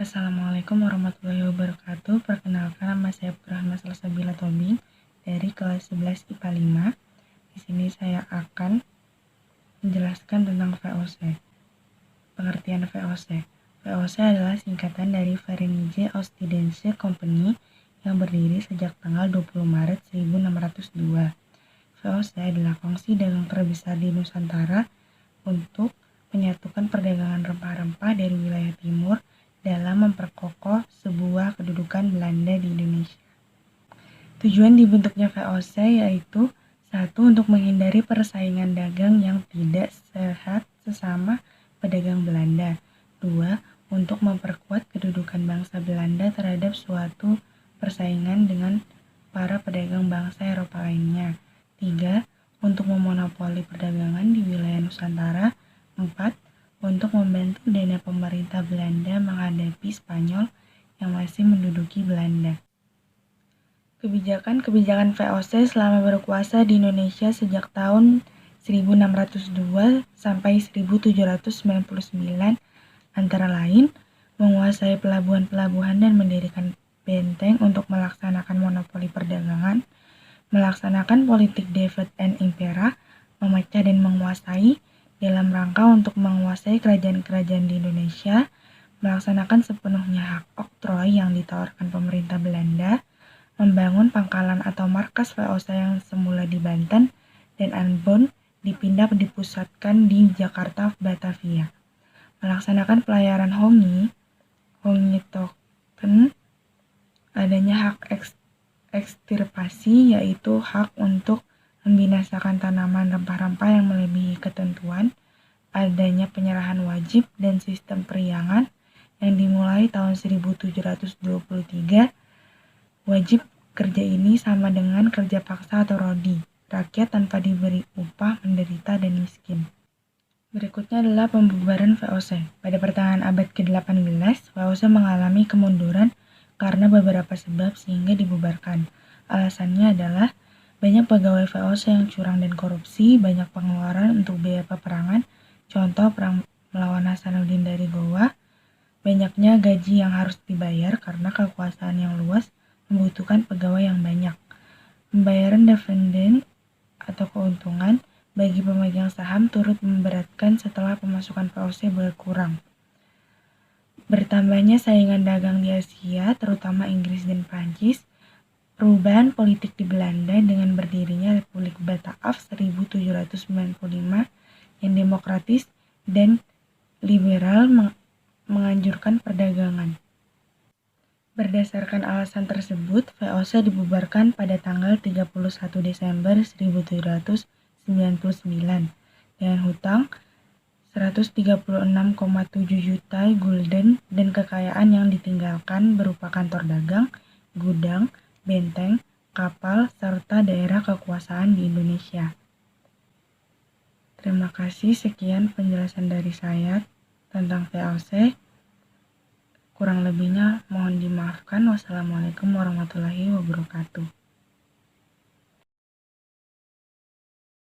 Assalamualaikum warahmatullahi wabarakatuh. Perkenalkan, nama saya Rahma Salsabila Tobing dari kelas 11 IPA 5. Di sini saya akan menjelaskan tentang VOC. Pengertian VOC. VOC adalah singkatan dari Verenigde Oost-Indische Compagnie yang berdiri sejak tanggal 20 Maret 1602. VOC adalah kongsi dagang terbesar di Nusantara untuk menyatukan perdagangan rempah-rempah dari wilayah timur dalam memperkokoh sebuah kedudukan Belanda di Indonesia. Tujuan dibentuknya VOC yaitu 1. Untuk menghindari persaingan dagang yang tidak sehat sesama pedagang Belanda. 2. Untuk memperkuat kedudukan bangsa Belanda terhadap suatu persaingan dengan para pedagang bangsa Eropa lainnya. 3. Untuk memonopoli perdagangan di wilayah Nusantara. 4. Untuk membantu dana pemerintah Belanda menghadapi Spanyol yang masih menduduki Belanda. Kebijakan VOC selama berkuasa di Indonesia sejak tahun 1602 sampai 1799 antara lain menguasai pelabuhan-pelabuhan dan mendirikan benteng untuk melaksanakan monopoli perdagangan, melaksanakan politik divide and impera, memecah dan menguasai dalam rangka untuk menguasai kerajaan-kerajaan di Indonesia, melaksanakan sepenuhnya hak oktroy yang ditawarkan pemerintah Belanda, membangun pangkalan atau markas VOC yang semula di Banten dan Ambon dipusatkan di Jakarta Batavia, melaksanakan pelayaran Hongi-Token, adanya hak ekstirpasi yaitu hak untuk membinasakan tanaman rempah-rempah yang melebihi ketentuan, adanya penyerahan wajib dan sistem periangan yang dimulai tahun 1723. Wajib kerja ini sama dengan kerja paksa atau rodi. Rakyat tanpa diberi upah menderita dan miskin. Berikutnya adalah pembubaran VOC. Pada pertengahan abad ke-18, VOC mengalami kemunduran karena beberapa sebab sehingga dibubarkan. Alasannya adalah banyak pegawai VOC yang curang dan korupsi, banyak pengeluaran untuk biaya peperangan, contoh perang melawan Hasanuddin dari Gowa, banyaknya gaji yang harus dibayar karena kekuasaan yang luas membutuhkan pegawai yang banyak, pembayaran dividen atau keuntungan bagi pemegang saham turut memberatkan setelah pemasukan VOC berkurang. Bertambahnya saingan dagang di Asia, terutama Inggris dan Prancis, perubahan politik di Belanda dengan berdirinya Republik Bataaf 1795 yang demokratis dan liberal menganjurkan perdagangan. Berdasarkan alasan tersebut, VOC dibubarkan pada tanggal 31 Desember 1799 dengan hutang 136,7 juta gulden dan kekayaan yang ditinggalkan berupa kantor dagang, gudang, benteng, kapal, serta daerah kekuasaan di Indonesia. Terima kasih, sekian penjelasan dari saya tentang VOC. Kurang lebihnya mohon dimaafkan. Wassalamualaikum warahmatullahi wabarakatuh.